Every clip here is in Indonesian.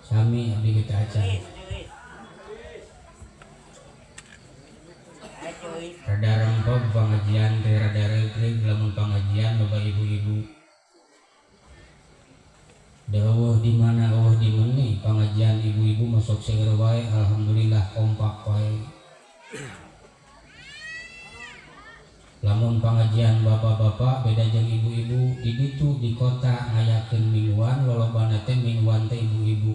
Sami abdi kita acan. Rada rempog pengajian teh rada reug lamun pengajian loba ibu-ibu. Dawuh di mana eueuh di meuni pengajian ibu-ibu masuk seueur wae alhamdulillah kompak wae. Lamun pengajian bapak-bapak beda jeung ibu-ibu di ditu di kota ngayakeun mingguan lolobana teh mingguan teh ibu-ibu.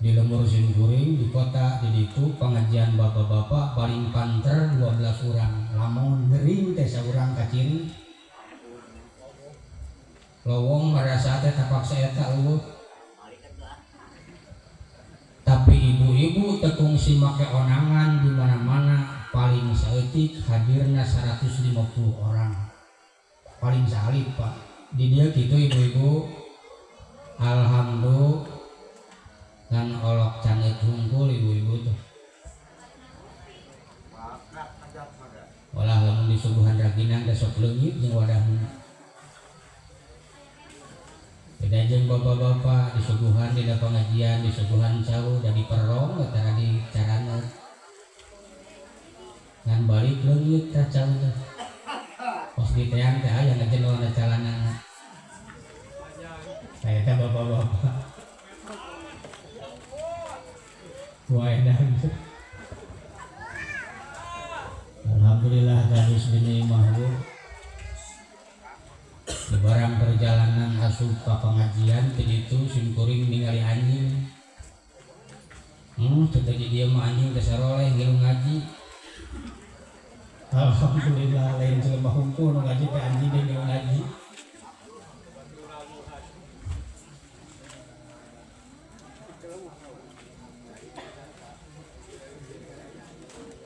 Di Lemur Simkuring di kota di ditu pengajian bapak-bapak paling panter 12 urang. Lamun gering teh saurang ka ciri. Lowong pada saat teh tapaksa eta eueuh. Tapi ibu-ibu teu kungsi make onangan di mana-mana. Paling saeutik hadirna 150 orang. Paling salib Pak. Di dia gitu ibu-ibu. Alhamdulillah kan olok canget hungkul ibu-ibu tuh. Walah lamun disuguhan raginang da sok leungit jeung wadahna. Beda jeung bapak-bapak disuguhan dina pengajian disuguhan cau da diperong tara di carana. Ngan balik leungit ka cau teh. Pos diteang teh aya ngajenolna calanana. Saya teh bapak-bapak. Waedan. Alhamdulillah gadis bini mahbub. Di barang perjalanan asup ka pengajian teh ditu simkuring ningali anjing. Teu di dieu mah anjing teh saroleh ngilu ngaji. Alhamdulillah lain jelema hungkul nu ngaji teh anjing teh ngilu ngaji.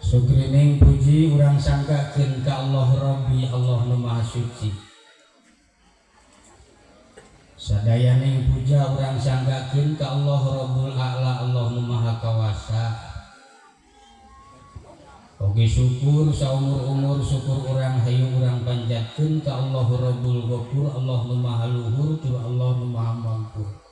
Sugrining puji urang sangkakeun ka Allah Rabbi Allah nu Maha Suci. Sadayaning puja urang sangkakeun ka Allah Rabbul A'la Allah nu Maha Kawasa. Oge syukur saumur-umur syukur urang hayu urang panjatkeun ka Allah Rabbul Ghafur Allah nu Maha Luhur tur Allah nu Maha Maghfur.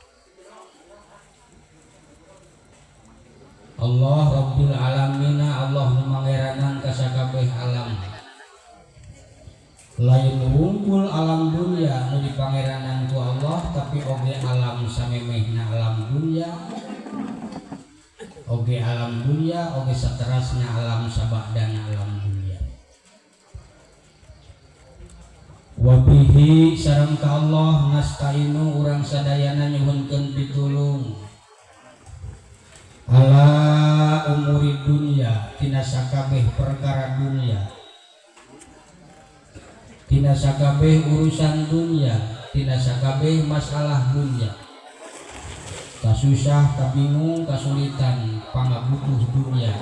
Allah Rabbil Alamina Allah nu mangeranan ka sakabeh alam. Lain wungkul alam dunya nu dipangeranan ku Allah tapi oge alam samemehna alam dunya. Oge alam dunya oge saterasna alam sabagdana alam dunya. Wa bihi sareng ka Allah nastainu urang sadayana nyuhunkeun pitulung. Ala umuri dunia tina sakabeh perkara dunia, tina sakabeh urusan dunia, tina sakabeh masalah dunia. Kasusah, kabingung, kasulitan, pangabutuh dunia.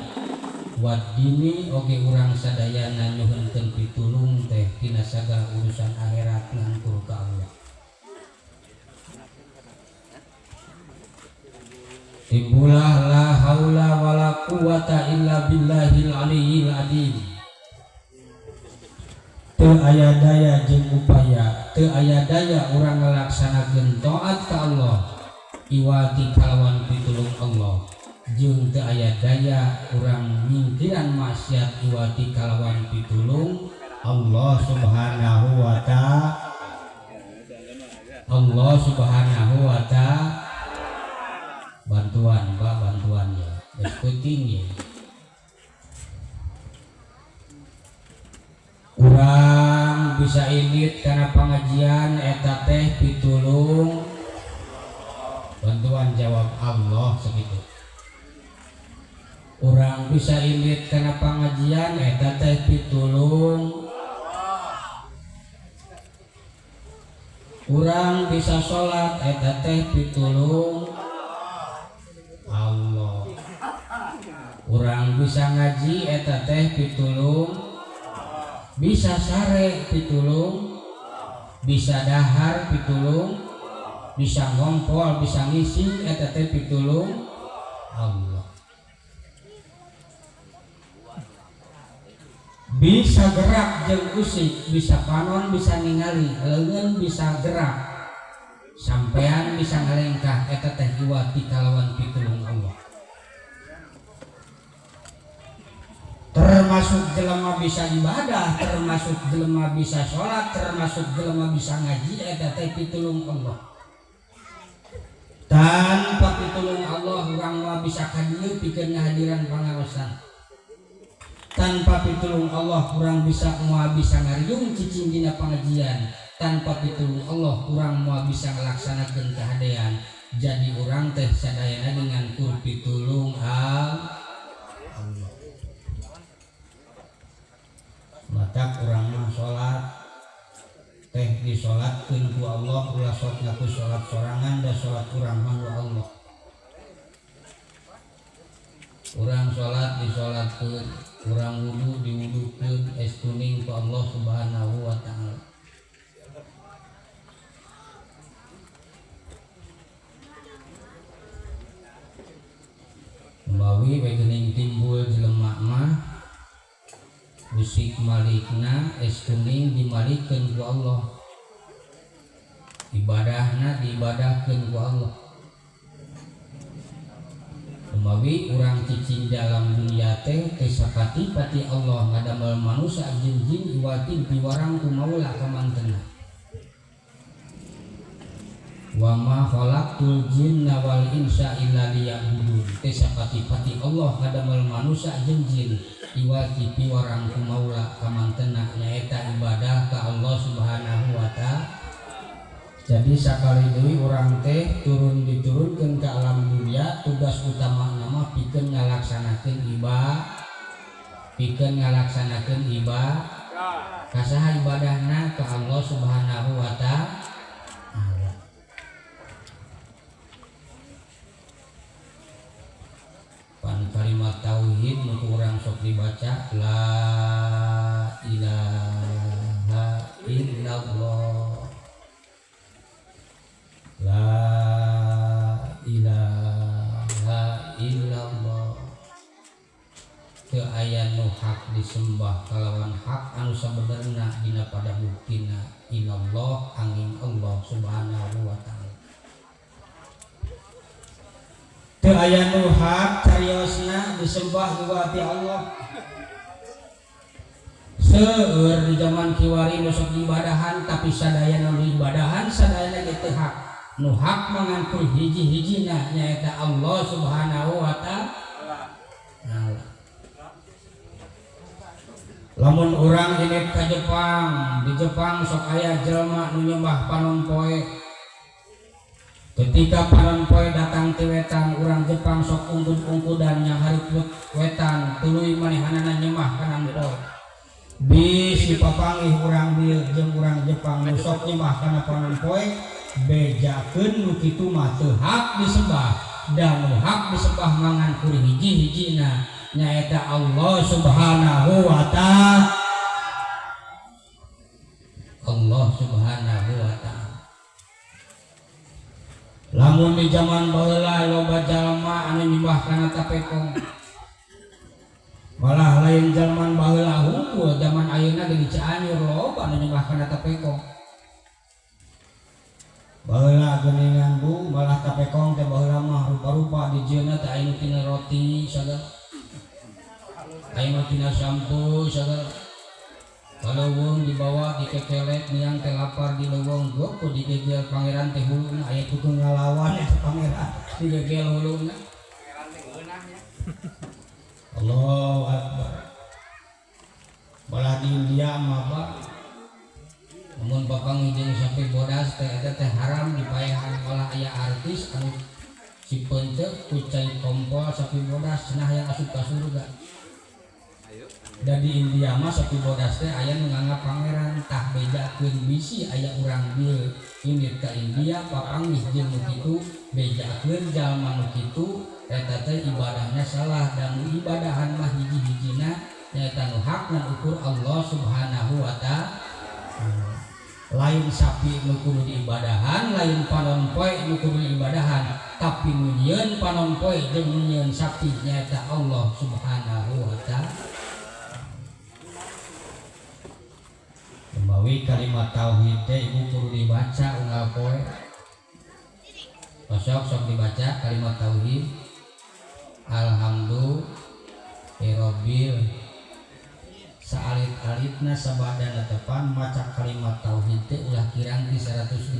Wadini oge urang sadayana nyuhunkeun pitulung teh tina sagala urusan akhirat ngantur ka Allah. Timbulah la haula wala quwata illa billahil aliyil adil. Teu aya daya jeung upaya, teu aya daya urang ngalaksanakeun taat ka Allah iwati kalawan pitulung Allah. Jeung teu aya daya urang nyingkiran maksiat iwati kalawan pitulung Allah Subhanahu wa ta'ala. Allah Subhanahu wa ta'ala. Bantuan Pak, bantuan ya, diskuting ya. Kurang bisa init karena pengajian eta teh pitulung. Bantuan jawab Allah segitu. Kurang bisa init karena pengajian eta teh pitulung. Kurang bisa sholat eta teh pitulung. Allah. Urang bisa ngaji eta teh pitulung. Bisa sare pitulung. Bisa dahar pitulung. Bisa ngompol, bisa ngisi eta teh pitulung Allah. Bisa gerak jeung usik, bisa panon, bisa ningali, leungeun bisa gerak. Sampean bisa ngalengkah eta teh iwati kalawan pitulung Allah. Termasuk jelema bisa ibadah, termasuk jelema bisa sholat, termasuk jelema bisa ngaji, eta teh pitulung Allah. Tanpa pitulung Allah urang mah bisa kadieu pikeun ngahadiran pangaosan. Tanpa pitulung Allah urang bisa moal bisa ngariung cicing dina pangajian. Tanpa pitulung Allah urang moal bisa ngalaksanakeun kahadean. Jadi urang teh sadayana dengan kur pitulung Allah. Mata kurang mah sholat teh disolatkeun ku Allah ulah sok ngaku sholat sorangan da sholat urang mah Allah. Urang sholat disolatkeun, urang wudu diwudukeun, es kuning ku Allah Subhanahu wa ta'ala. Mawi begening timbul jelema mah musik malikna es kuning dimalikeun ku Allah, ibadahna diibadahkeun ku Allah. Umawi urang cicing dalam dunia teh sakati pati Allah ngadamel manusia jeung jin iwati piwarang ku maula kamantena. Wa ma khalaqtul jinna wal insa illa liya'budun. Teh sakati pati Allah ngadamel manusia jeung jin iwati piwarang ku maula kamantena nyaeta ibadah ka Allah Subhanahu wa ta'ala. Jadi sakali deui urang teh turun diturunkeun ka alam dunia tugas utama nama pikeun ngalaksanakeun ibadah kasaha ibadahna ka Allah Subhanahu wa ta'ala. Pan kalimat tauhid nu urang sok dibaca la ilaha illallah. La ilaha illallah. Teu aya nu hak disembah kalawan hak anu sabenerna dina pada buktina inallah angin Allah Subhanahu wa ta'ala. Teu aya nu hak cariosna disembah juga ti Allah. Seueur di zaman kiwari nu sok ibadahan tapi sadayana nu ibadahan sadayana ge teu hak. Nu hak mangangkul hiji-hijina nyaeta Allah Subhanahu wa ta'ala. Lamun urang init ka Jepang, di Jepang sok aya jelema nu nyembah panompoe. Ketika panompoe datang ti wetan, urang Jepang sok ungkud-ungkudan nya hareup wetan tuluy manehanana nyembah panompoe. Bisi papangih urang dieu jeung urang Jepang nu sok nyembah kana panompoe bejakeun nu kitu mah teu hak disembah dan nu hak disembah mangangkul hiji-hijina nyaeta Allah Subhanahu wa ta'ala. Allah Subhanahu wa ta'ala. Lamun di zaman baheula loba jalma anu nyembah kana tapekong. Malah lain zaman baheula hungkul, zaman ayeuna di Cianjur loba anu nyembah kana tapekong. Baheula geuningan bu malah tapekong teh baheula mah rupa-rupa di jeuna teh aya nu tina roti sagala. Aya nu tina sampo sagala. Kaleuweung dibawa dikekelet niang teh lapar di leuweung gok ku digegel pangeran teh huluna aya tukang ngalawan eta pangeran digegel huluna. Pangeran teh geunah nya. Allahu akbar. Balah di India mah Pak mun papang jeung sampai bodas teh eta teh haram dipaehan olah aya artis anu si peunteuk ku cai kompol sapi bodas cenah yang asup ka surga. Da di India mah sapi bodas teh aya nu nganggap pangeran tah bejakeun bisi aya urang dieu indit ka India papangih jeung nu kitu bejakeun jalma nu kitu eta teh ibadahna salah dan ibadahan mah hiji-hijina nyaeta nu hak dan ukur Allah Subhanahu wa ta'ala. Lain sapi nu kudu diibadahan, lain panompoe nu kudu diibadahan, tapi nu nyieun panompoe jeung nu nyieun sapi nyaeta Allah Subhanahu wa ta'ala. Kemawi kalimat tauhid teh ibu kudu dibaca unggal poe. sok dibaca kalimat tauhid. Alhamdulillahirabbil saalit-alitna sabadana tepan maca kalimat tauhid teh ulah kirang di 165.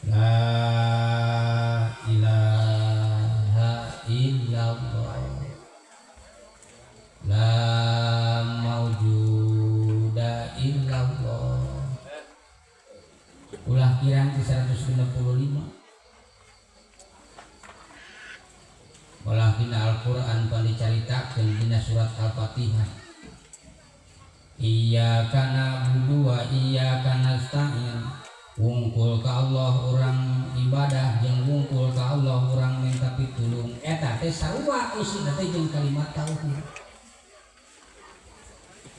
La ilaha illallah la maujuda illallah ulah kirang di 165. Walakina Al-Quran dicaritakeun dina surat Al-Fatihah. Iyyaka na'budu wa iyyaka nasta'in. Wungkul ka Allah urang ibadah jeung wungkul ka Allah urang minta pitulung. Eta teh sarua isina teh jeung kalimat tauhid.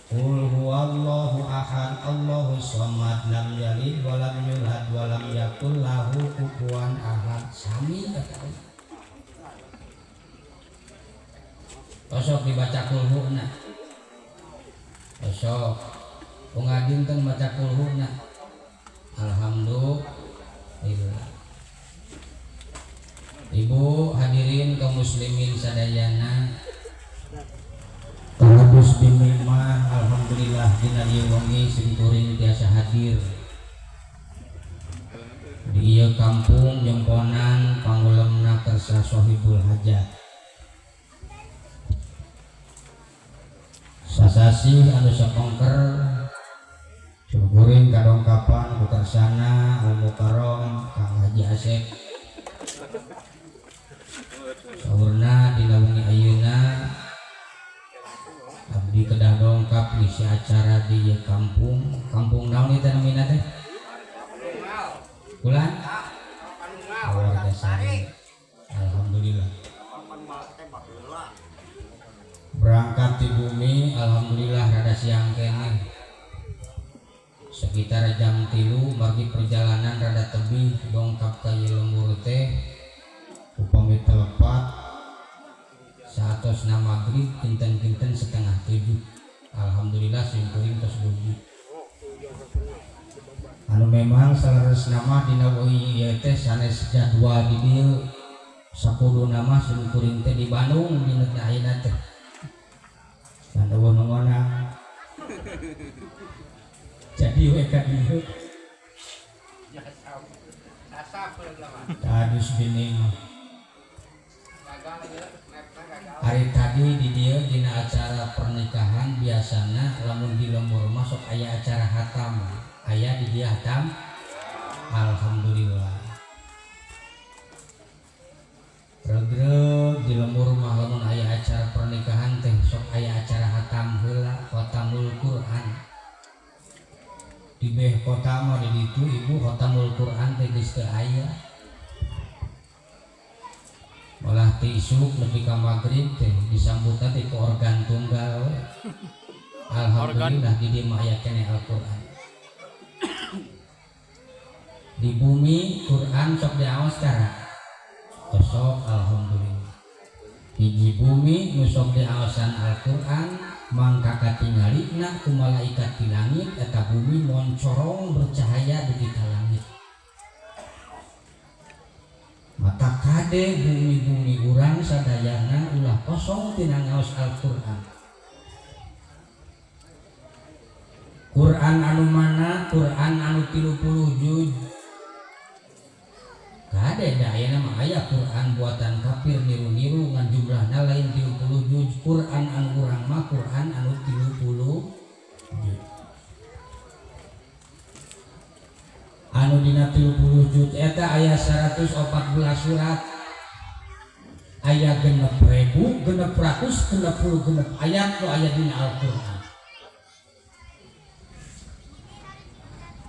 Qul huwallahu ahad Allahus samad lam yalid wa lam yulad wa lam yakul lahu kufuwan ahad. Sami eta. Osok dibaca kulhuna, osok pengadinten baca kulhuna. Alhamdulillah. Ibu hadirin kaum muslimin sadayana, Talabus bin Mimah alhamdulillah dina ieu wengi simkuring tiasa hadir di ieu kampung Jemponan panggulemna kersa Sohibul Hajat. Sasasi anu sapongker syukuring kadongkapan kukersana al-mukarram Kang Haji Asep saurna dina wengi ayeuna abdi kedah dongkap ngisi acara di kampung naon eta namina teh Bulan Warga Sari. Alhamdulillah berangkat di bumi alhamdulillah rada siang kene sekitar jam 3 bagi perjalanan rada tebih dongkap ka ieu lembur teh upami telepat saatosna maghrib kinten-kinten 6:30. Alhamdulillah simkuring tos buji anu memang salaresna mah dina weuing ieu teh sanes jadwal di dieu sapuduna mah simkuring teh di Bandung dina ayeuna teh tanda wonong-wonang jadi weka dieu tadus bining hari tadi di dieu dina acara pernikahan biasana lamun di lembur masuk aya acara hatam aya di dieu hatam. Alhamdulillah regreg di lembur mah lamun aya acara pernikahan teh sok aya acara hatam heula khotamul Quran di beh kota mah di ditu ibu khotamul Quran teh geus teu aya malah ti isuk nepi ka magrib teh disambutna ti ku organ tunggal. Alhamdulillah di dieu mah aya keneh Al-Quran di bumi Quran sok diaos tara kosok. Alhamdulillah hiji bumi nu sok diaosan Al-Quran mangka katingalina ku malaikat di langit eta bumi moncorong bercahaya di langit mata kade bumi-bumi urang sadayana ulah kosong tina ngaos Al-Quran. Quran anu mana Quran anu 30 juz kade da ayeuna mah aya Quran buatan kafir niru-niru ngan jumlahna lain 30 juz. Quran anu urang mah Quran anu 30 juz anu dina 30 juz eta aya 114 surat aya 6.660 ayat nu aya dina Al-Quran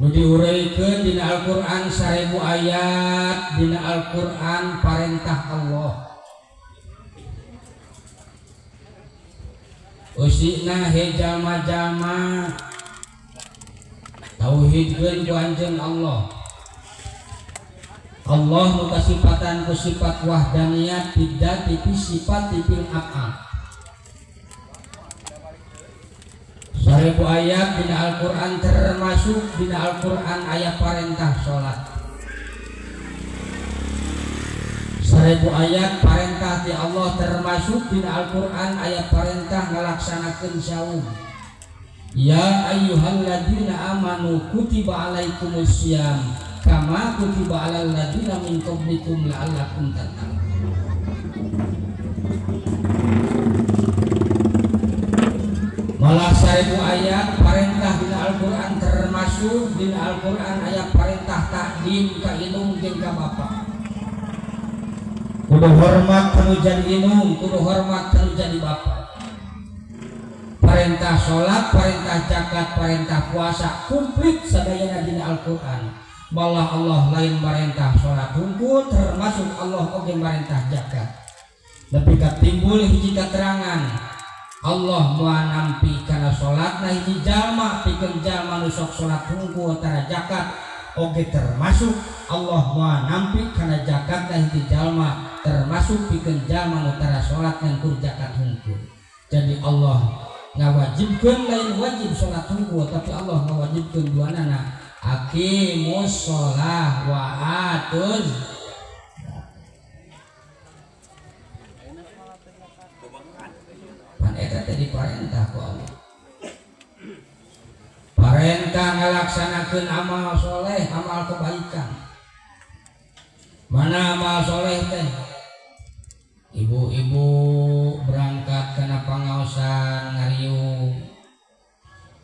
nu diuraykeun dina Al-Quran 1000 ayat dina Al-Quran parentah Allah usina hejama-jama tauhidkeun ku anjeun Allah. Allah nu kasifatan ku sifat wahdaniyah tidak tipi sifat tipil af'al. 1000 ayat dina Al-Quran termasuk dina Al-Quran ayat parentah sholat 1000 ayat perintah di Allah termasuk di Al-Quran ayat perintah ngalaksanakan saum. Ya ayyuhalladzina amanu kutiba alaikumusiyam kama kutiba alal ladzina min qablikum la'allakum tattaqun. Malah 1000 ayat perintah di Al-Quran termasuk di Al-Quran ayat perintah takdim ka indung jeung ka bapak. Kudu hormat kanu jadi indung, kudu hormat kanu jadi bapak. Perintah sholat, perintah zakat, perintah puasa komplit sadayana dina Al-Quran. Malah Allah lain merintah sholat hungkul termasuk Allah oge merintah zakat. Tapi timbul hiji keterangan Allah moal nampi kana sholat nah hiji jalma pikeun jalma nu sok sholat hungkul tara zakat oge termasuk Allah moal nampi kana zakat nah hiji jalma termasuk pikeun jalma nu tara sholat ngan kur zakat hungkul. Jadi Allah ngawajibkeun lain wajib sholat hungkul tapi Allah ngawajibkeun duanana aqimus sholah wa atuz pan eta teh diparentah ku Allah. Parentah ngalaksanakeun amal soleh, amal kebaikan. Mana amal soleh teh? Ibu-ibu berangkat kana pangaosan ngariung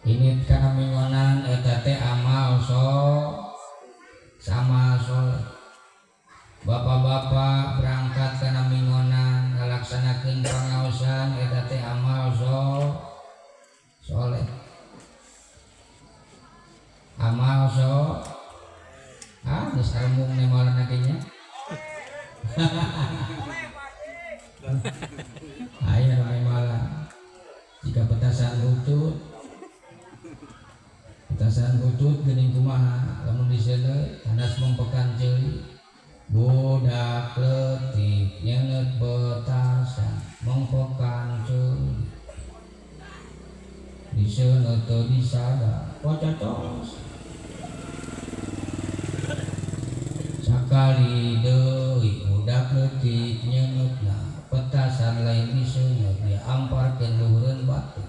ini kana mingonan eta teh amal sama soleh. Bapak-bapak berangkat kana mingonan ngalaksanakeun pangaosan eta teh amal soleh. Amal geus aremung nemalana kinya. Ayo ramai malam jika petasan butut geuning kumaha lamun diseuleuh tanas mempekan ceuli budak leutik nyeungeut petasan mempekan ceuli diseuneuh teu disada pococos sakali deui budak leutik nyeungeutna petasan lain diseuneuh dia amparkeun luhureun batu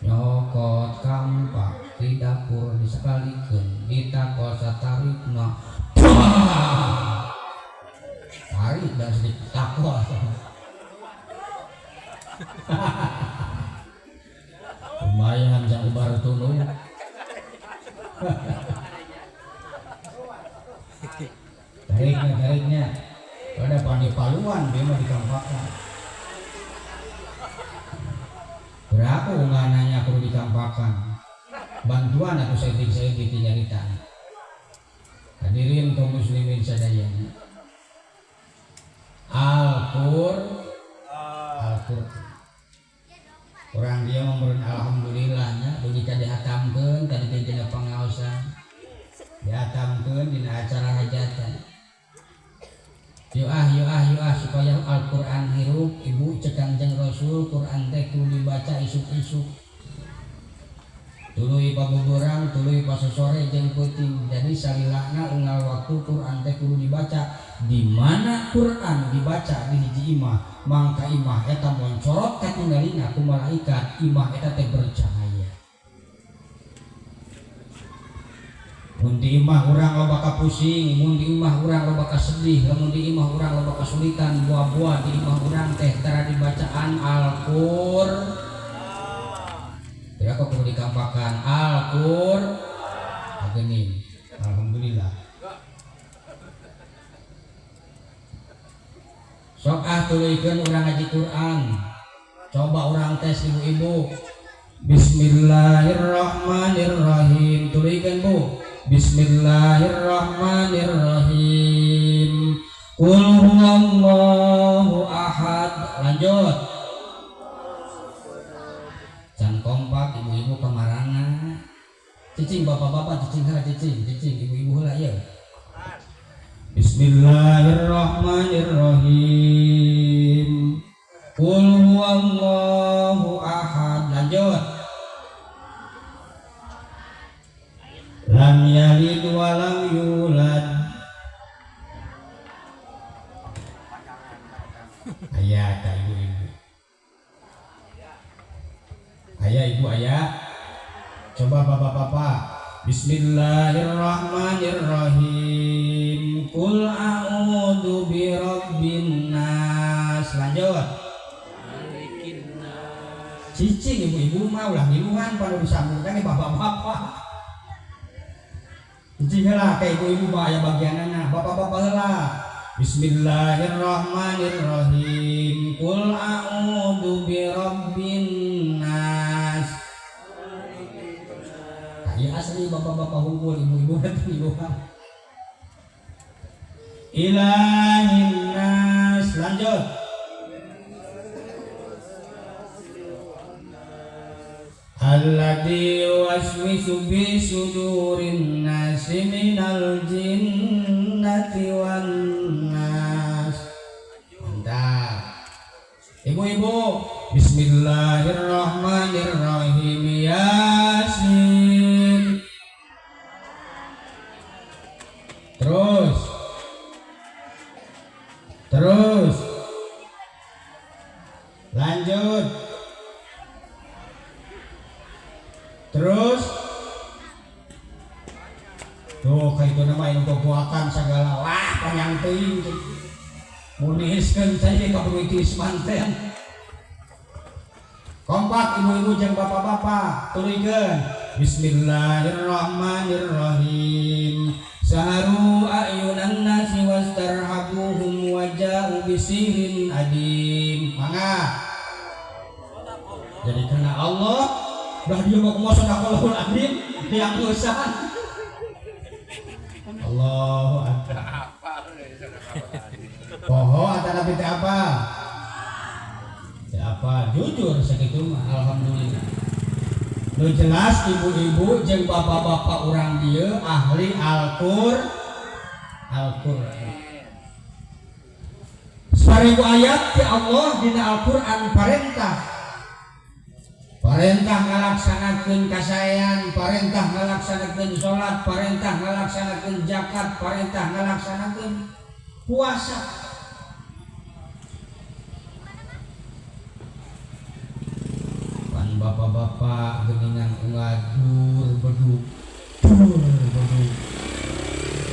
nyokot kampak di dapur disakalikeun ditakos satarikna tarik dan sedikit takos lumayan jang ubar tunung tariknya ada pandi paluan dia mah dikampakan. Berapa ungananya perlu dikampakan? Bantuan atau saya nyarita. Hadirin kaum muslimin sadayana. Al-Qur'an. Orang dia memberi alhamdulillahnya begitu dihatamkeun tadi dina pangaosan. Dihatamkeun dina acara hajatan. Yuk supaya Al-Quran hirup ibu cek Kangjeng Rasul Quran teh kudu dibaca isuk-isuk tuluy pabuburang tuluy pasosore jeung peuting. Jadi salilahna unggal waktu Quran teh kudu dibaca di mana Quran dibaca di hiji imah mangka imah eta moncorot ka tinggalina ku malaikat imah eta teh bercahaya. Mun di imah urang loba ka pusing, mun di imah urang loba ka sedih, mun di imah urang loba kesulitan, buah-buah di imah urang teh tara dibacaan Al-Qur'an. Ya kok kudu dikampakan Al-Qur'an. Geuning. Alhamdulillah. Sok tuluykeun urang ngaji Quran. Coba urang tes ibu-ibu. Bismillahirrahmanirrahim. Tuluykeun Bu. Bismillahirrahmanirrahim. Qul huwallahu ahad. Lanjut. Can kompak ibu-ibu kamarana. Cicing bapak-bapak cicing heula cicing ibu-ibu heula ya. Bismillahirrahmanirrahim. Qul huwallahu ahad. Lanjut. Lam yalid wa lam yulad Coba bapak-bapak. Bismillahirrahmanirrahim. Qul a'udzu birabbin nas. Lanjut. Cicing ibu-ibu mah ulah ngiluhan pada disambungkan nih bapak-bapak. Cicing heula ka ibu-ibu mah aya bagianana. Bapak-bapak heula. Bismillahirrahmanirrahim. Qul a'udzu birabbin nas. Ya asli bapak-bapak hukum, ibu-ibu nanti ngiluhan. Ilahin nas. Lanjut. Alladzi yuwaswisu fi sudurin nasi minal jinnati wan nas. Mantap. Ibu-ibu, bismillahirrahmanirrahim. Yasin. Terus lanjut. Terus tuh kayak itu nama yang kekuatan segala wah panjang teuing muniskeun teh ka begitu manten. Kompak ibu-ibu jeung bapak-bapak tulikeun bismillahirrahmanirrahim. Saharu ayunan nasi wastarhabuhum waja'u bisirin adim. Mangga jadi karena Allah udah dia mau kemasukan akalul adim yang usaha Allahu akbar. Poho antara kita apa? Ya apa? Jujur segitu mah alhamdulillah. Lu jelas ibu-ibu jeung bapak-bapak urang dieu ahli Al-Qur'an. Seribu ayat ti Allah dina Al-Qur'an Parentah ngalaksanakeun kasayan, parentah ngalaksanakeun salat, parentah ngalaksanakeun zakat, parentah ngalaksanakeun puasa. Pan bapak-bapak geuningan ngadur bedug.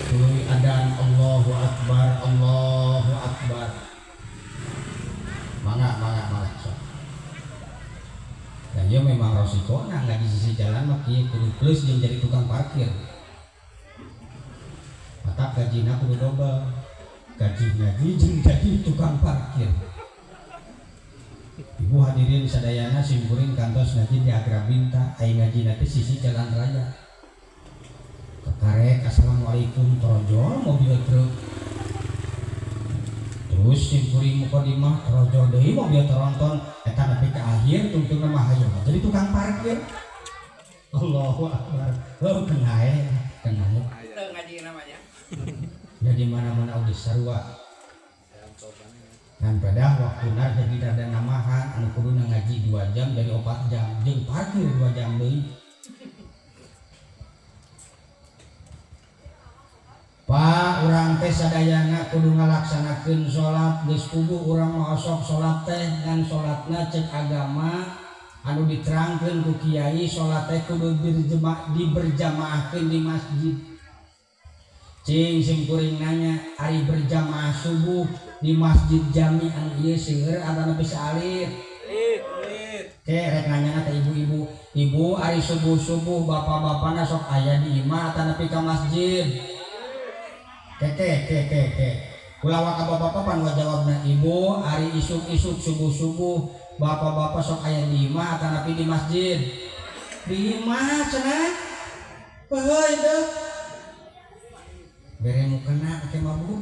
Tuluy adan Allahu akbar, Allahu akbar. Mangga. Dan dia memang resiko nah nggak di sisi jalan mah kieu kudu plus jeung jadi tukang parkir. Mata gajina kudu double. Gaji jeung jadi tukang parkir. Ibu hadirin sadayana simkuring kantos ngaji di Agrabinta aya ngajina teh sisi jalan raya. Kekarek assalamualaikum trojol mobil truk. Terus simkuring mukadimah trojol deui mobil tronton eta nepi ka akhir tungtungna mah hayu jadi tukang parkir. Allahu akbar. Oh kengae. Teu ngaji namanya. Jadi mana-mana oge sarua. Dan pada waktuna jadi rada namahan anu kuduna ngaji 2 jam dari 4 jam jeung parkir 2 jam deui. Pak urang teh sadayana kudu ngalaksanakeun salat geus kudu urang maosok salat teh ngan salatna cek agama anu diterangkeun ku kiai salat teh kudu diberjamaahkeun di masjid. Cing simkuring nanya ari berjamaah subuh di masjid jami anu ieu seueur atau nepi salib. Ke rek nanyana teh ibu-ibu, ibu ari subuh-subuh bapak-bapana sok aya di imah atau nepi ka masjid. Ke kulawa ka bapak-bapak pan jawabna ibu ari isuk-isuk subuh-subuh bapak-bapak sok aya di imah atau nepi di masjid. Di imah cenah. Heuh teh. Bere mukena ake mabuk.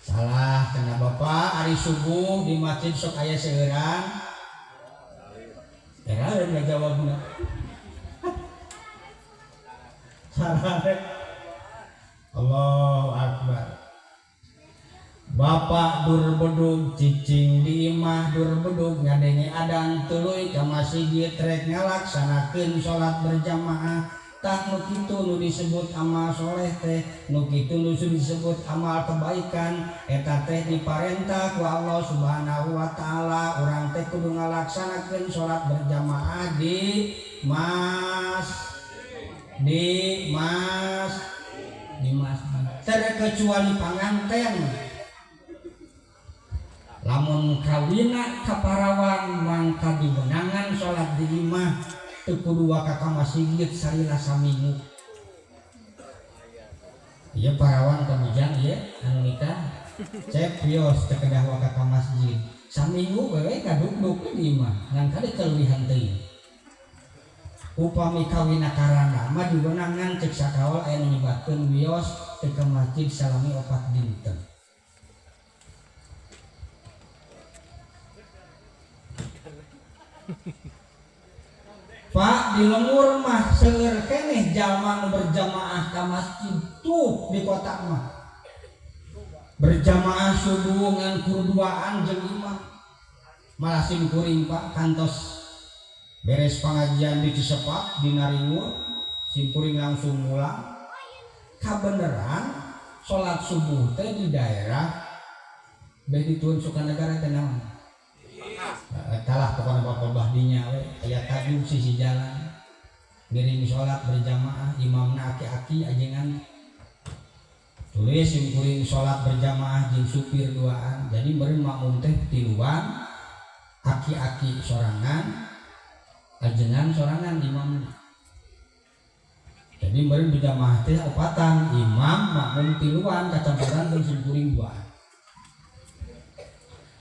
Salah kena bapak ari subuh di masjid sok aya seueuran. Ya udah jawabna. Salah. Allahu akbar. Bapak dur bedug cicing di imah dur bedug ngadenge adan tuluy ka masjid rek ngalaksanakeun salat berjamaah tah nu kitu nu disebut amal soleh teh nu kitu nu disebut amal kebaikan eta teh diparentah ku Allah Subhanahu wa taala urang teh kudu ngalaksanakeun salat berjamaah di masjid terkecuali panganten lamun kawina kaparawan mangka dibenangan salat di imah teu kudu ka masjid salila saminggu. Ieu parawan kamujang ieu anu nikah cek pios teu kedah ka masjid saminggu we kaduk-duk di imah ngan kali keleuwihan teuing. Upami kawina karana mah dibenangan cek sakawal aya nu nyebatkeun wios teu ka masjid salami 4 dinten. Pak di lemur mah seueur keneh jalma nu berjamaah ka masjid tuh di kota mah berjamaah subuh ngan kurduaan jeung imam malah simkuring Pak kantos beres pengajian di Cisepak di Naringur simkuring langsung mulang kabeneran salat subuh teh di daerah beh dituun Sukanegara teh naon talah pokoknya bapak bahdinya aya tajub sisi jalan ngiring sholat berjamaah imamna aki-aki ajengan tulis simkuring sholat berjamaah jeung supir duaan jadi meureun makmum teh tiluan aki-aki sorangan ajengan sorangan imamna jadi meureun berjamaah teh opatan imam makmum tiluan kacampuran jeung simkuring duaan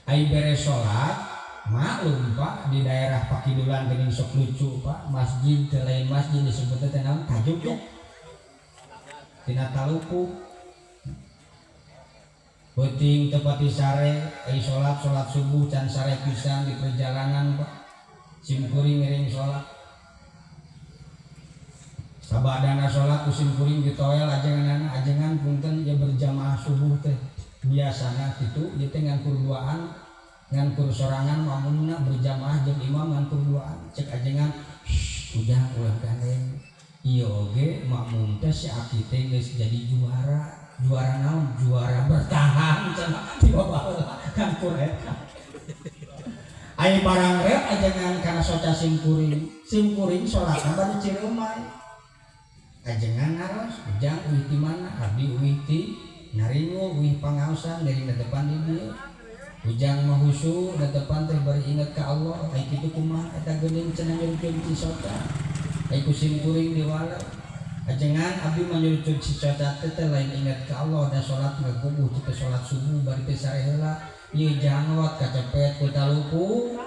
ai beres sholat maklum Pak di daerah Pakidulan dengan sok lucu Pak masjid lain masjid disebutnya tenang tajuk ya tina taluku penting tepati sare sholat subuh can sare pisan di perjalanan Pak simkuring ngiring sholat sabadana sholat ku simkuring di toel ajengan punten ya berjamaah subuh teh biasana kitu ieu teh ngan kurduaan ngan kur sorangan makmumna berjamaah jeung imam ngan kurduaan cek ajengan udah ulah gandeng ieu oge makmum teh si aki teh geus jadi juara naon juara bertahan cenah di bawah kan kur eta ai barang rek ajengan kana soca simkuring salatna bade cireumay ajengan ngaros ujang uih ti mana abdi uih ti Naringo uih pangaosan dari depan di dieu ujang mahusu da depan teh bari inget ka Allah ai kitu kumaha eta geuning cenah nyurutkeun ci soca ai ku simkuring di walau ajengan abdi manyurutkeun ci soca teh lain inget ka Allah da salat ngagubuh teh salat subuh bari teh sare heula ieu jangot kacepet ku taluku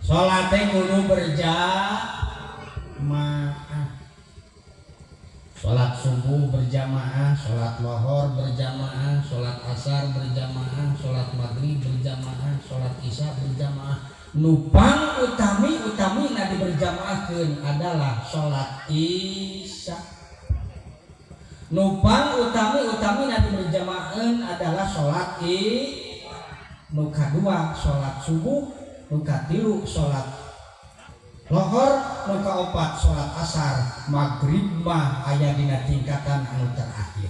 salat teh kudu berjamaah sholat subuh berjamaah, sholat lohor berjamaah, sholat asar berjamaah, sholat maghrib berjamaah, sholat isya berjamaah. Nupang utami nadi berjamaahkeun adalah sholat isya. Nupang utami nadi berjamaahkeun adalah sholat nu kadua sholat subuh, nu katilu sholat lohor, nu kaopat sholat asar, maghrib mah aya dina tingkatan anu terakhir.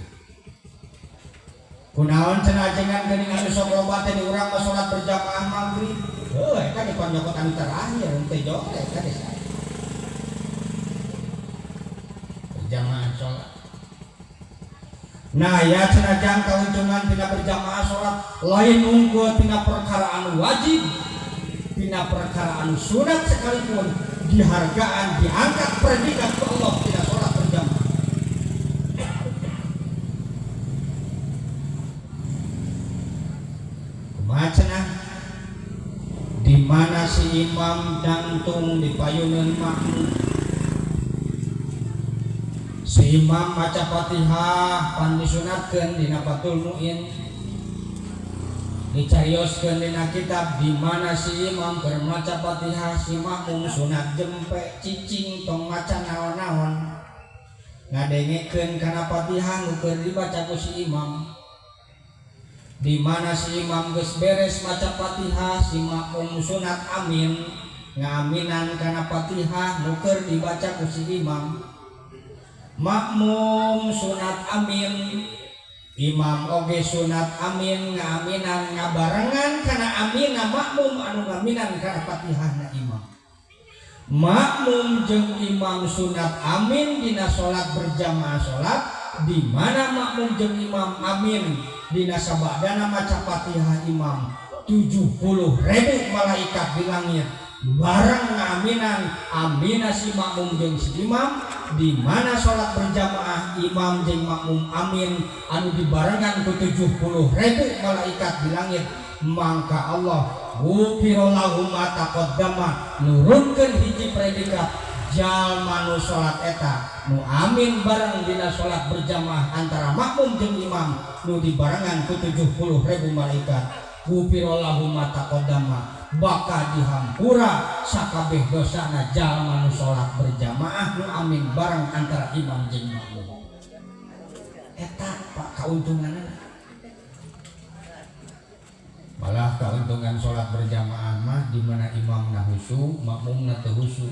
Kunaon cenah ajengan geuning anu sok loba teh di urang mah sholat berjamaah maghrib. Heuh eta di panyokot anu terakhir teh jog eta deh. Berjamaah sholat. Nah ya cenah jang kauntungan tina berjamaah sholat lain unggul tina perkara anu wajib, tina perkara anu sunat sekalipun dihargaan diangkat predikat ke Allah tidak sholat berjamaah. Kumaha di mana si imam jantung di payunan makmum si imam maca Fatihah pan disunatkeun dina Fathul Muin dicarioskeun dina kitab di mana si imam keur maca Fatihah si makmum sunat jempe cicing tong maca naon-naon ngadengekeun kana Fatihah nu keur dibaca ku si imam. Di mana si imam geus beres maca Fatihah si makmum sunat amin ngaminan kana Fatihah nuker dibaca ku si imam. Makmum sunat amin, imam oge sunat amin ngaminan ngabarengan kana amina makmum anu ngaminan kana Fatihahna imam. Makmum jeung imam sunat amin dina salat berjamaah salat di mana makmum jeung imam amin dina sabadana maca Fatihah imam 70.000 malaikat di langit bareng ngaminan amina si makmum jeung si imam di mana salat berjamaah imam jeung makmum amin anu dibarengan ku 70.000 malaikat di langit. Mangka Allah ghufira lahum ma taqaddama nurunkeun hiji predikat jalma nu salat eta nu amin bareng dina salat berjamaah antara makmum jeung imam nu dibarengan ku 70.000 malaikat. Ghufira lahum ma taqaddama bakal dihampura sakabeh dosana jalma nu salat berjamaah nu amin bareng antara imam jeung makmum. Eta Pak kauntunganna. Malah keuntungan sholat berjamaah mah di mana imam na husu, makmum na teu husu.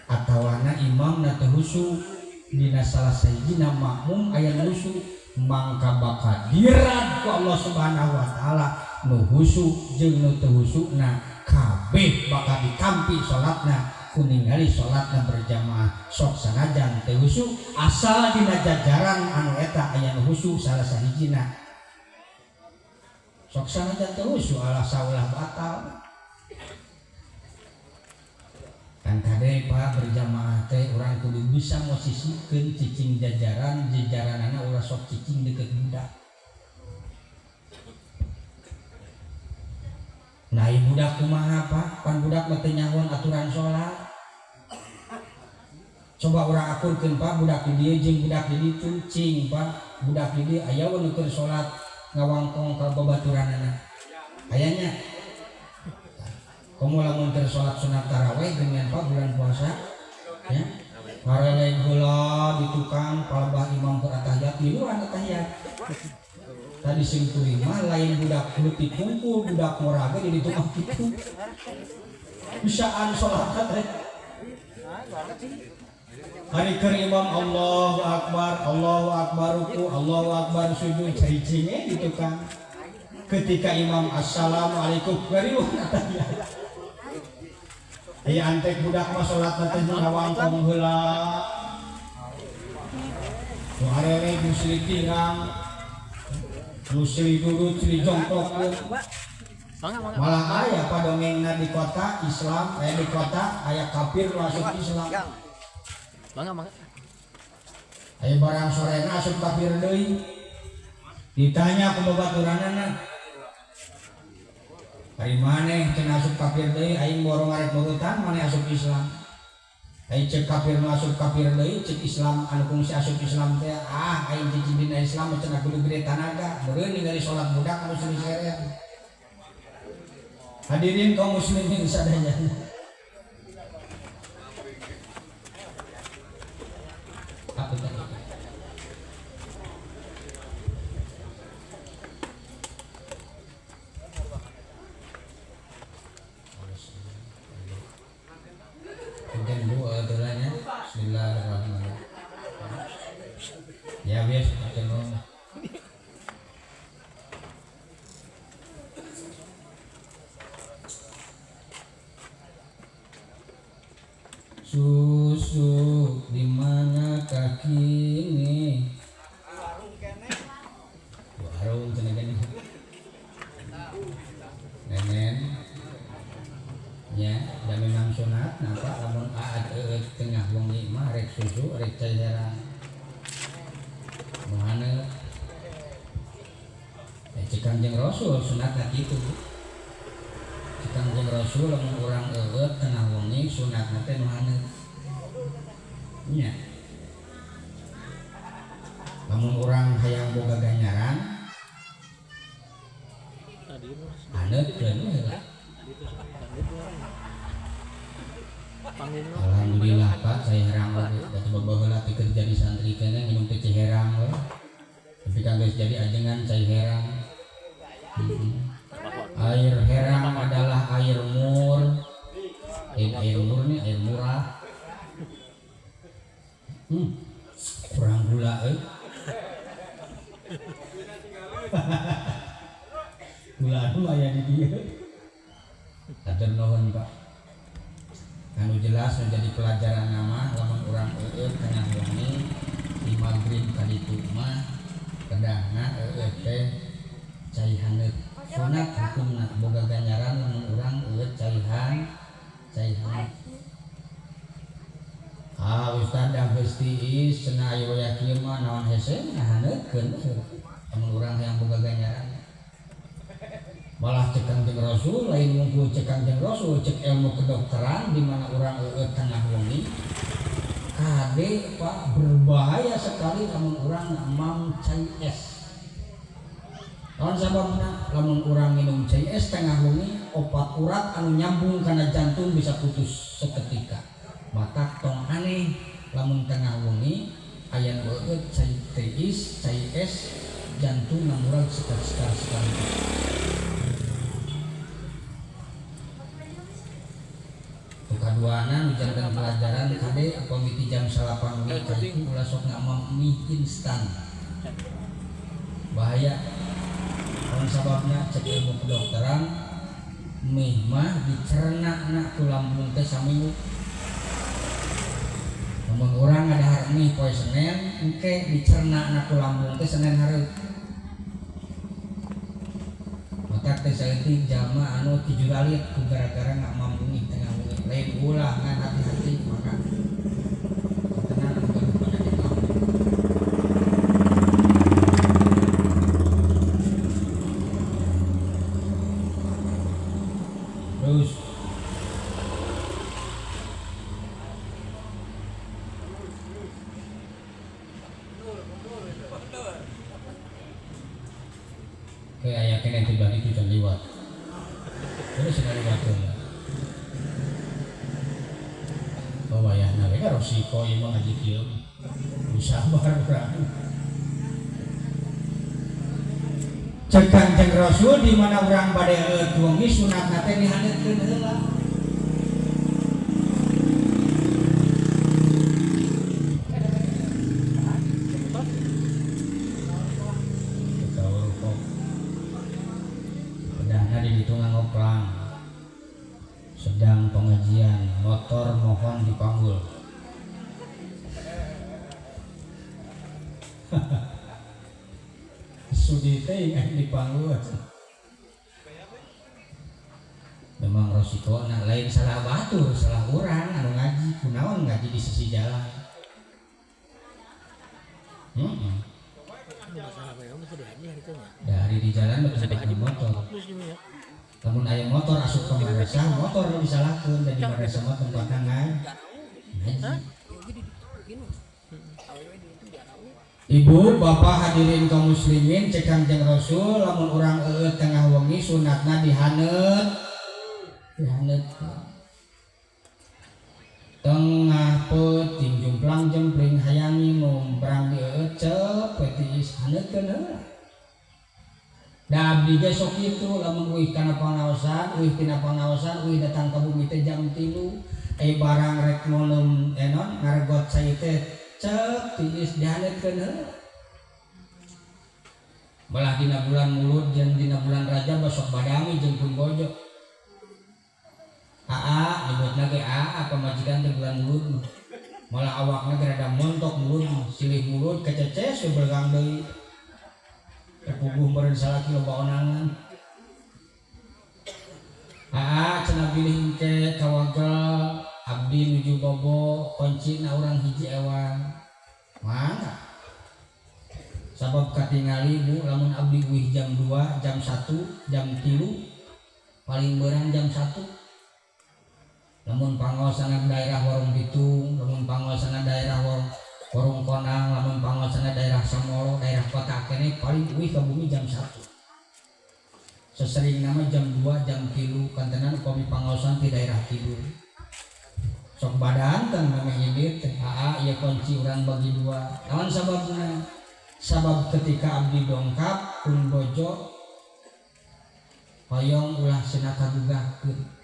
Atawana imam na teu husu dina salah sahijina makmum aya husu, mangka bakal dirad ku Allah Subhanahu wa taala nu husu jeung nu teu husuna kabeh bakal ditampi salatna ku ningali salatna berjamaah sok sanajan teu husu asal dina jajaran anu eta aya nu husu salah sahijina. Sok sanajan terus alah saulah batal. Kan kade Pak berjamaah teh urang kudu bisa mosisikeun cicing jajaranana ulah sok cicing deket budak. Nah budak kumaha Pak? Pan budak mah teu nyahon aturan salat. Coba urang akurkeun Pak budak di dieu jeung budak di ditu cing Pak. Budak di dieu aya we nu keur salat ngawangkong ka babaturanana ayanya komo lamun keur salat sunat tarawih dengan Pak bulan puasa ya ngareleng heula di tukang palebah imam keur atahiyat miluan atahiyat tadi sing mah lain budak leutik kumpul budak moraga di ditu mah kitu bisaan salat teh hari keur imam Allahu akbar ruku Allahu akbar sujud cai-cai gitu kan ketika imam assalamualaikum gariwah atahiyat aya antek budak mah salat teh ngawangkong heula nu arere musri tirang musri duduk musri jongkok malah aya padongengna di kota Islam di kota aya kafir masuk Islam. Mangga. Aya barang sorena asup kafir deui. Ditanya ku babaturanana. Ari maneh cenah asup kafir deui aing borong arek bogotan maneh asup Islam. Aing cek kafir asup kafir deui cek Islam anu kungsi asup Islam teh aing cicing dina Islam cenah kudu gede tanaga. Beureun ningali salat budak anu sering-sering. Hadirin kaum muslimin sadayana. Bismillahirrahmanirrahim. Ya biasa ketemu. Susu di mana kini? Warung cenah nenen. Ya, dan memang sunat nampak lamun tengah wengi mah rek susu rek cairan. Mohana cek Kanjeng Rasul sunatna kitu. Cek Kanjeng Rasul lamun urang tengah wengi sunatna teh mohana. Nya. Lamun urang hayang boga ganjaran aneutkeun heula. Alhamdulillah Pak, saya herang lagi. Da coba baheula teh kerja di santri kene minum teh herang we. Tapi kan geus jadi ajengan cai herang. Air herang adalah air Gula aya di dieu. Atur nuhun Pak. Anu jelas menjadi pelajaran nama lamun urang eueuh tengah wengi di magrib ka ditu mah kedahna eueuh teh cai haneut. Sunat hukumna boga ganjaran lamun urang eueuh cai haneut. Ustad dan geus cenah aya waya kieu mah naon hese ngahaneutkeun lamun urang hayang boga ganjaran. Malah cek Kangjeng Rasul lain ngungkul cek Kangjeng Rasul cek ilmu kedokteran di mana urang eueuh tengah wengi kade Pak berbahaya sekali lamun urang ngomong cai es. Naon sababna lamun urang minum cai es tengah wengi opat urat anu nyambung kana jantung bisa putus seketika. Mata tong aneh lamun tengah wengi aya eueuh cai es jantung namurag sekali. Kaduana menjadikan pelajaran kade komiti jam 8 WIB itu ulah sok ngamam mie instan bahaya. Karena sababnya cek ilmu kedokteran mie mah dicerna na ku lambung teh samilu. Namun orang ada hari mie poe Senin engke dicerna na ku lambung teh Senin hareup. Maka teh saeutik jalma anu ti juralit ku gara-gara ngamam mie tengah lain ulah ngan hati-hati maka tenang bukan pada kita terus kayak yakin yang tiba itu terliwat terus sudah lewat ya. Bahwa ya mereka resiko emang aja kieu sabar urang. Cek Kangjeng Rasul di mana urang bade wengi sunatna teh dihaneutkeun heula. Pedahna di ditu ngangoplang. Sedang pengajian motor mohon dipanggul. Sudi teh yang dipanggul. Memang resiko nah lain salah batur salah urang anu ngaji kunaon ngaji di sisi jalan. Dari di jalan betul betul motor. Namun aya motor asup ke madrasah, motor bisa lakukan dan di madrasah mah tempatna ngaji. Ibu, bapak hadirin kaum muslimin, cek Kangjeng Rasul lamun urang eueuh tengah wengi sunatna dihaneut. Tengah peuting jumplang jempling hayang minum perang dieueuh cepet tiis haneutkeun heula. Da abdi ge sok kitu lamun euy kana pangaosan, euy datang ka bumi teh jam 3, barang rek nulung enon ngaregot sai teh cep tiis dihaneutkeun heula. Malah dina bulan Mulud jeung dina bulan Rajab sok badami jeung pun bojo. Nyebutna ge pamajikan teh bulan Mulud. Malah awakna ge rada montok mulud, silih mulud kececes beulgang deui. Puguh beren salaki loba onangan. Cenah bilih engke tawagel abdi nuju bobo koncina urang hiji ewan. Mangga. Sabab katingali Bu lamun abdi uih jam 2, jam 1, jam 3 paling beurang jam 1. Lamun pangaosana daerah Warung Bitung, lamun pangaosana daerah Warung Konang, lamun pangaosana daerah Samoro, daerah kota kene paling uih ka bumi jam 1. Sesering nama jam 2, jam 3 kantenan upami pangaosan di daerah tidur. Sok badan teng meme indit ieu kunci urang bagi 2. Naon sababna? Sabab ketika abdi dongkap pun bojo hoyong ulah cenah kadugahkeun.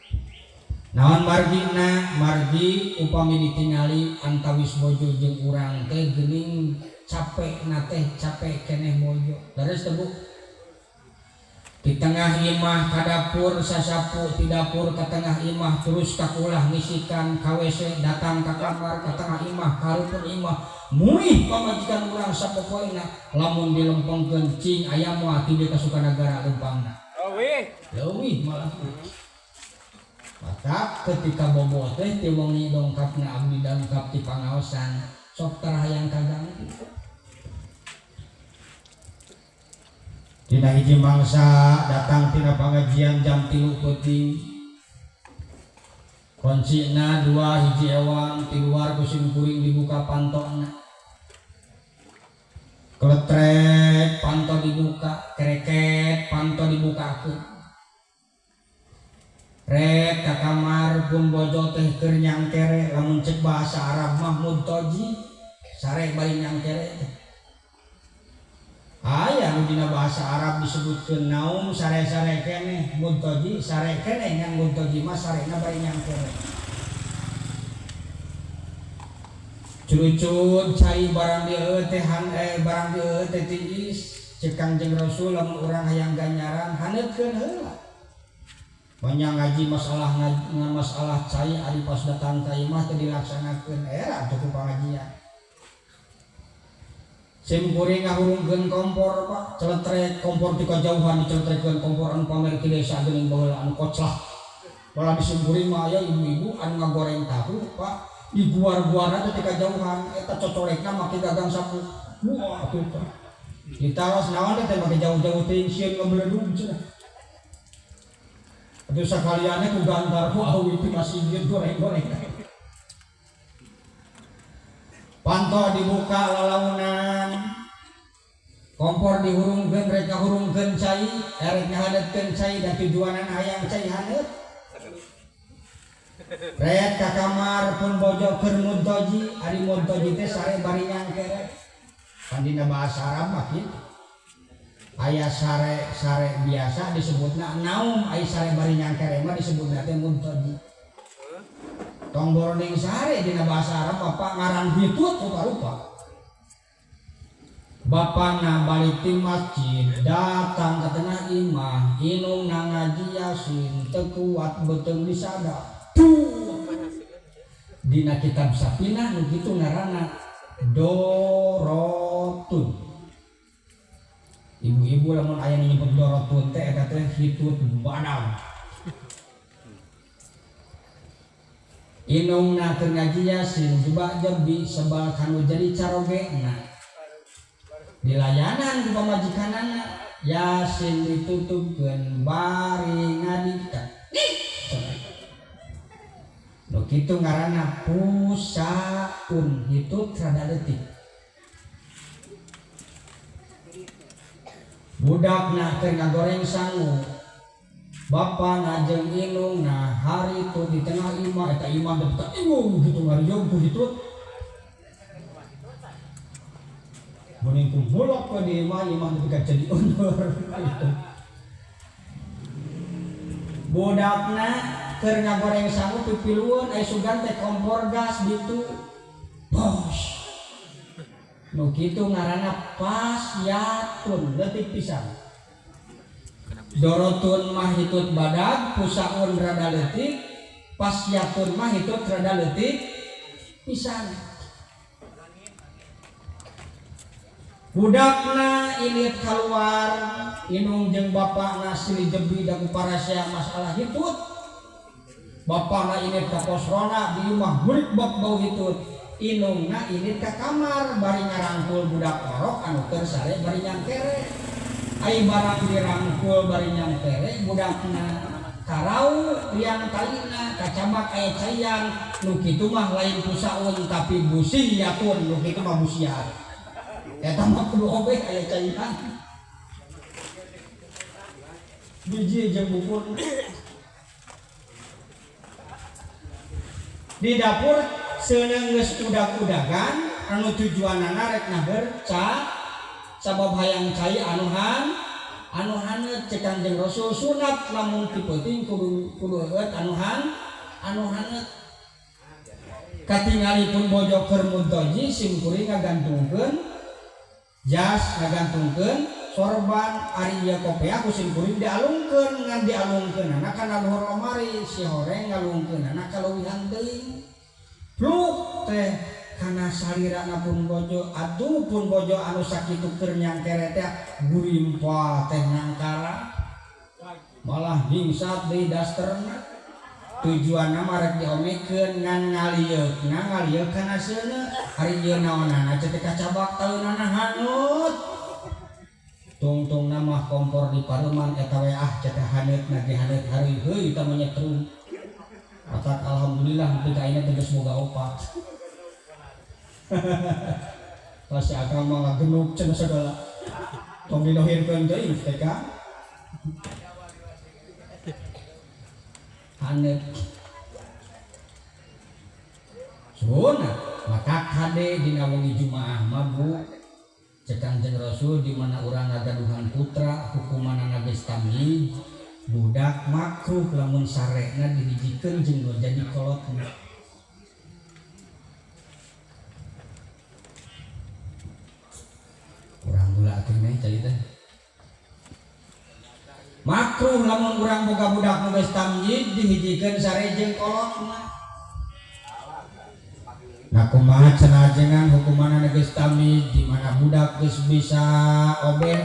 Naon margina? Margi upami ditingali antawis bojo jeung urang teh geuning capek na teh capek keneh bojo. Leres teh Bu? di tengah imah ka dapur sasapu, ti dapur ka tengah imah, terus kakulah ngisikan ka WC, datang ka kamar ka tengah imah, hareupeun imah muih pamajikan urang sapopoena lamun dilempengkeun cing aya moal ti dieu kasuka negara lempangna leuwih malah. Maka ketika bobo teh ti wengi dongkapna abdi dongkap ti pangaosan sok terhayang kaganggu. Tina hiji mangsa datang tina pengajian jam 3 peuting. Kuncina 2 hiji ewang ti luar kusim kuring dibuka pantona. Kletrek panto dibuka, kreket panto dibukakeun. Rek ka kamar pun bojo teh keur nyangkere lamun cek bahasa Arab mah mudtoji sare bari nyangkere teh. Aya nu dina bahasa Arab disebutkeun naum sare-sare keneh mudtoji sare keneh ngan mudtoji mah sarena bari nyangkere. Curucun cai barang dieu teh barang dieu teh tiis cek Kangjeng Rasul lamun urang hayang ganjaran haneutkeun heula. Banyak ngaji masalah cai ari pas datang ka imah teh dilaksanakeun era cukup pengajian. Sim kuring ngahurungkeun kompor Pak, celetrek kompor ti kajauhan diceletrekeun kompor anu pamer ki desa geuning baheula anu koclak. Bala di sim kuring mah aya ibu-ibu anu ngagoreng tahu Pak, di guar-guarna teh ti kajauhan eta cocolekna make gagang sapu. Wah atuh Pak. Ditaros naon teh make jauh-jauh teuing sieun ngabledug cenah. Atuh sakaliannya ku gantar ku awi ti masih goreng-goreng. Panto dibuka lalaunan, kompor dihurungkeun rek ngahurungkeun cai, erek ngahadeutkeun cai da tujuanan hayang cai haneut. Rek ka kamar pun bojo keur mudtoji, ari mudtoji teh sare bari nyangkere. Kan dina bahasa Arab mah kitu. Aya sare biasa disebutna naum, aya sare bari nyangkere mah disebutna teh mudtoji. Tong boroding sare dina bahasa Arab bapak ngaran hitut rupa-rupa. Bapana balik ti masjid datang ke tengah imah inung ngaji yasin teu kuat beuteung disada. Dina kitab Sapinah nu kitu ngaranna Dorotun. Ibu-ibu lamun aya nu nyebut Dorotun teh eta teh hitut badam. Inungna keur ngaji yasin coba jebi sebal kanu jadi carogena. Dilayanan ku pamajikanana yasin ditutupkeun bari ngadika. Nu kitu ngaranna pusaun hitut rada leutik. Budakna keur ngagoreng sangu. Bapa ngajeng inungna hari itu di tengah imah eta imah dapat ingung gitu ngariung ku gitu. Mun ku bolak ka di imah dapat jadi undur gitu. Budakna keur ngagoreng sangu pipilueun aya sugan teh kompor gas gitu. Bos. Nu kitu ngaranna pasyatun leutik pisan. Dorotun mah hitut badag, pusaun rada leutik, pasyatun mah hitut rada leutik pisan. Budakna ilit keluar, inung jeung bapakna silih jebi da ku parasya masalah hitut. Bapakna ilit ka posrona di imah murid bab bau hitut. Inungna ilit ka kamar bari ngarangkul budak orok anu keur sare bari nyangkere. Ai barang dirangkul bari nyangkere budakna karau liang talina kacabak aya caian nu kitu mah lain pusaun tapi busiyatun nu kitu mah busiat eta mah kudu obeh aya caian biji jeung bubur di dapur seuneu geus udag-udagan anu tujuanana rek naher sabab hayang cai anu haneut cek Kangjeng Rasul sunat lamun ti peuting kudu eut anu haneut. Katingalipun bojo keur mudtoji sim kuring ngagantungkeun jas ngagantungkeun sorban ari ieu kopea kusim kuring dialungkeun ngan dialungkeun anak kana luhur lemari si horeng ngalungkeun anak kaleuwihan teuing pluk teh kana salirana pun bojo atuh pun bojo anu sakitu keur nyangkere teh gurimpa teh ngangkara malah jingsat deui dasterna tujuanna marek diomekeun ngan ngalieuk kana seuneu ari ieu naonana teh kacabak taunana hanut tungtung nama kompor di paruman eta we cenah haneutna ge haneut hari heuy tah menyetrum atak alhamdulillah nepi ka ayeuna teh geus boga opat pasti akang mah ngagenuk cenah sagala tong dinohirkeun teuing teh ka haneut sunnah maka kade dina wengi Jumaah mabuk cek Kanjeng Rasul di mana urang ngagaduhan putra hukumanana geus tamyiz budak makruh lamun sarekna dihijikeun jeung nu jadi kolotna urang gula atuh meh carita makruh lamun urang boga budak nu geus tamyiz dihijikeun sare jeung kolotna nah kumaha cenah jenengan hukumanana geus tamyiz di mana budak geus bisa obeh